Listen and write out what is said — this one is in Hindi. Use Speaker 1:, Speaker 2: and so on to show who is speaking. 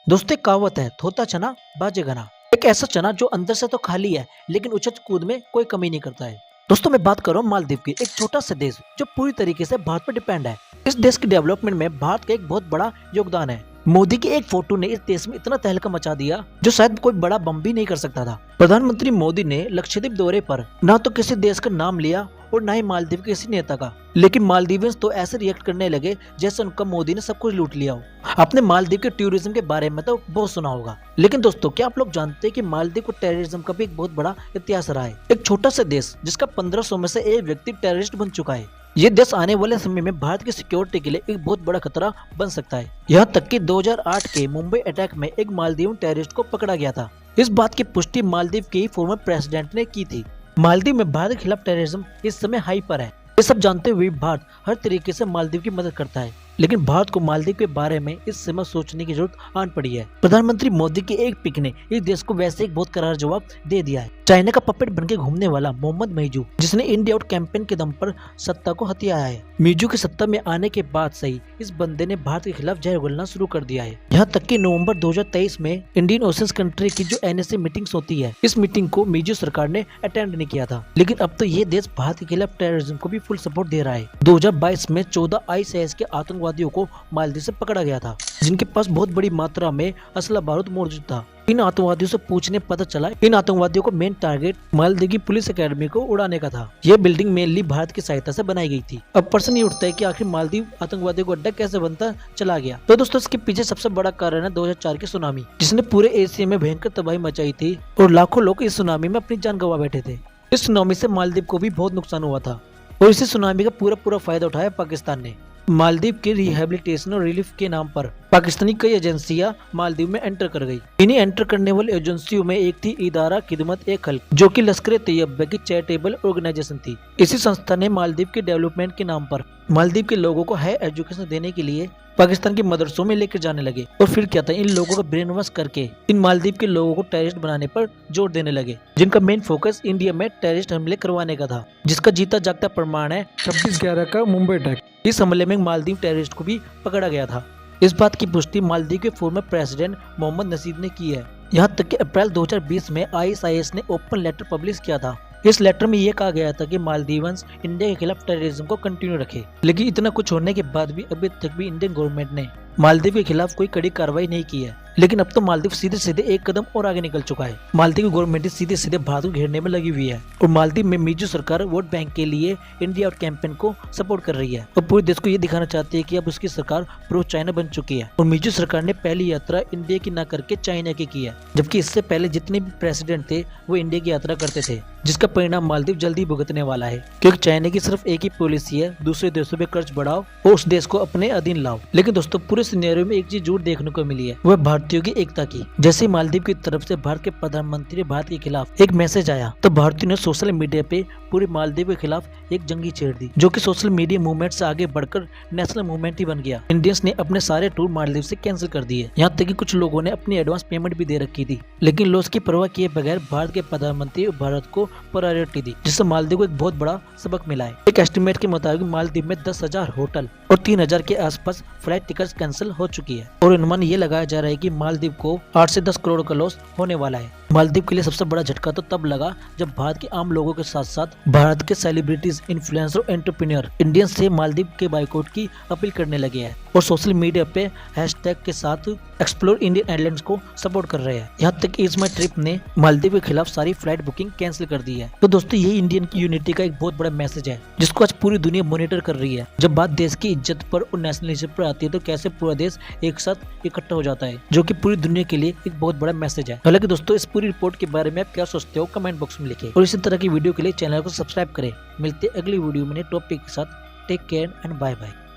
Speaker 1: दोस्तों एक कहावत है, थोता चना बाजे गना। एक ऐसा चना जो अंदर से तो खाली है लेकिन उछल कूद में कोई कमी नहीं करता है। दोस्तों मैं बात कर रहा हूँ मालदीव की, एक छोटा सा देश जो पूरी तरीके से भारत पर डिपेंड है। इस देश के डेवलपमेंट में भारत का एक बहुत बड़ा योगदान है। मोदी की एक फोटो ने इस देश में इतना तहलका मचा दिया जो शायद कोई बड़ा बम भी नहीं कर सकता था। प्रधानमंत्री मोदी ने लक्षद्वीप दौरे पर न तो किसी देश का नाम लिया और न ही मालदीव के किसी नेता का, लेकिन मालदीवियंस तो ऐसे रिएक्ट करने लगे जैसे उनका मोदी ने सब कुछ लूट लिया हो। आपने मालदीव के टूरिज्म के बारे में तो बहुत सुना होगा, लेकिन दोस्तों क्या आप लोग जानते हैं कि मालदीव को टेररिज्म का भी एक बहुत बड़ा इतिहास रहा है। एक छोटा सा देश जिसका 1500 में से एक व्यक्ति टेररिस्ट बन चुका है। ये देश आने वाले समय में भारत की सिक्योरिटी के लिए एक बहुत बड़ा खतरा बन सकता है। यहाँ तक कि 2008 के मुंबई अटैक में एक मालदीव टेररिस्ट को पकड़ा गया था। इस बात की पुष्टि मालदीव के फॉर्मर प्रेसिडेंट ने की थी। मालदीव में भारत के खिलाफ टेररिज्म इस समय हाई पर है। ये सब जानते हुए भारत हर तरीके से मालदीव की मदद करता है, लेकिन भारत को मालदीव के बारे में इस समय सोचने की जरूरत आन पड़ी है। प्रधानमंत्री मोदी की एक पिक ने इस देश को वैसे एक बहुत करार जवाब दे दिया है। चाइना का पपेट बनके घूमने वाला मोहम्मद मीजू, जिसने इंडिया आउट कैंपेन के दम पर सत्ता को हथियाया है। मीजू की सत्ता में आने के बाद से ही इस बंदे ने भारत के खिलाफ जहर उगलना शुरू कर दिया है। यहाँ तक कि नवंबर 2023 में इंडियन ओशियन कंट्री की जो NSA मीटिंग्स होती है, इस मीटिंग को मीजू सरकार ने अटेंड नहीं किया था। लेकिन अब तो ये देश भारत के खिलाफ टेररिज्म को भी फुल सपोर्ट दे रहा है। 2022 में 14 ISIS के आतंकवादियों को मालदीव से पकड़ा गया था, जिनके पास बहुत बड़ी मात्रा में असला बारूद मौजूद था। इन आतंकवादियों से पूछने पता चला इन आतंकवादियों को मेन टारगेट मालदीव की पुलिस एकेडमी को उड़ाने का था। यह बिल्डिंग मेनली भारत की सहायता से बनाई गई थी। अब प्रश्न ये उठता है कि आखिर मालदीव आतंकवादियों को अड्डा कैसे बनता चला गया। तो दोस्तों इसके पीछे सबसे बड़ा कारण है 2004 की सुनामी, जिसने पूरे एशिया में भयंकर तबाही मचाई थी और लाखों लोग इस सुनामी में अपनी जान गंवा बैठे थे। इस सुनामी से मालदीव को भी बहुत नुकसान हुआ था और इसी सुनामी का पूरा फायदा उठाया पाकिस्तान ने। मालदीव के रिहेबिलिटेशन और रिलीफ के नाम पर पाकिस्तानी कई एजेंसियां मालदीव में एंटर कर गई। इन्हीं एंटर करने वाली एजेंसियों में एक थी इदारा खिदमत ए खल्क, जो कि लश्कर-ए-तैयबा की चैरिटेबल ऑर्गेनाइजेशन थी। इसी संस्था ने मालदीव के डेवलपमेंट के नाम पर मालदीव के लोगों को हाई एजुकेशन देने के लिए पाकिस्तान के मदरसों में लेकर जाने लगे। और फिर क्या था, इन लोगों का ब्रेन वॉश करके इन मालदीव के लोगों को टेररिस्ट बनाने पर जोर देने लगे, जिनका मेन फोकस इंडिया में टेररिस्ट हमले करवाने का था, जिसका जीता जागता प्रमाण है 26/11 का मुंबई अटैक। इस हमले में मालदीव टेररिस्ट को भी पकड़ा गया था। इस बात की पुष्टि मालदीव के फॉर्मर प्रेसिडेंट मोहम्मद नसीद ने की है। यहाँ तक कि अप्रैल 2020 में ISIS ने ओपन लेटर पब्लिश किया था। इस लेटर में ये कहा गया था कि मालदीवंस इंडिया के खिलाफ टेररिज्म को कंटिन्यू रखे। लेकिन इतना कुछ होने के बाद भी अभी तक भी इंडियन गवर्नमेंट ने मालदीव के खिलाफ कोई कड़ी कार्रवाई नहीं की है। लेकिन अब तो मालदीव सीधे एक कदम और आगे निकल चुका है। मालदीव की गवर्नमेंट सीधे भारत को घेरने में लगी हुई है और मालदीव में मीजू सरकार वोट बैंक के लिए इंडिया आउट कैंपेन को सपोर्ट कर रही है और पूरे देश को ये दिखाना चाहती है कि अब उसकी सरकार प्रो चाइना बन चुकी है। और मीजू सरकार ने पहली यात्रा इंडिया की न करके चाइना की है, जबकि इससे पहले जितने भी प्रेसिडेंट थे वो इंडिया की यात्रा करते थे, जिसका परिणाम मालदीव जल्दी भुगतने वाला है। क्योंकि चाइना की सिर्फ एक ही पॉलिसी है, दूसरे देशों पे कर्ज बढ़ाओ और उस देश को अपने अधीन लाओ। लेकिन दोस्तों पूरे सिनेरियो में एक चीज जरूर देखने को मिली है, वह भारतीयों की एकता की। जैसे मालदीव की तरफ से भारत के प्रधानमंत्री भारत के खिलाफ एक मैसेज आया तो भारतीयों ने सोशल मीडिया पे पूरे मालदीव के खिलाफ एक जंगी छेड़ दी, जो कि सोशल मीडिया मूवमेंट से आगे बढ़कर नेशनल मूवमेंट ही बन गया। इंडियंस ने अपने सारे टूर मालदीव से कैंसिल कर दिए। यहाँ तक कि कुछ लोगों ने अपनी एडवांस पेमेंट भी दे रखी थी, लेकिन लॉस की परवाह किए बगैर भारत के प्रधानमंत्री भारत को प्रायोरिटी दी, जिससे मालदीव को एक बहुत बड़ा सबक मिला है। एक एस्टिमेट के मुताबिक मालदीव में 10,000 होटल और 3,000 के आसपास फ्लाइट टिकट्स कैंसिल हो चुकी है और अनुमान ये लगाया जा रहा है कि मालदीव को 8 से 10 करोड़ का लॉस होने वाला है। मालदीव के लिए सबसे बड़ा झटका तो तब लगा जब भारत के आम लोगों के साथ साथ भारत के सेलिब्रिटीज, इन्फ्लुएंसर और एंटरप्रेन्योर इंडियंस से मालदीव के बाइकआउट की अपील करने लगे हैं और सोशल मीडिया पे हैशटैग के साथ एक्सप्लोर इंडियन आइलैंड्स को सपोर्ट कर रहे हैं। यहाँ तक इज माई ट्रिप ने मालदीव के खिलाफ सारी फ्लाइट बुकिंग कैंसिल कर दी है। तो दोस्तों यही इंडियन की यूनिटी का एक बहुत बड़ा मैसेज है, जिसको आज पूरी दुनिया मॉनिटर कर रही है। जब बात देश की इज्जत पर और नेशनलिज्म पर आती है तो कैसे पूरा देश एक साथ इकट्ठा हो जाता है, जो कि पूरी दुनिया के लिए एक बहुत बड़ा मैसेज है। हालांकि दोस्तों इस पूरी रिपोर्ट के बारे में आप क्या सोचते हो कमेंट बॉक्स में लिखें और इसी तरह की वीडियो के लिए चैनल को सब्सक्राइब करें। मिलते अगली वीडियो में नए टॉपिक के साथ। Take care and bye bye.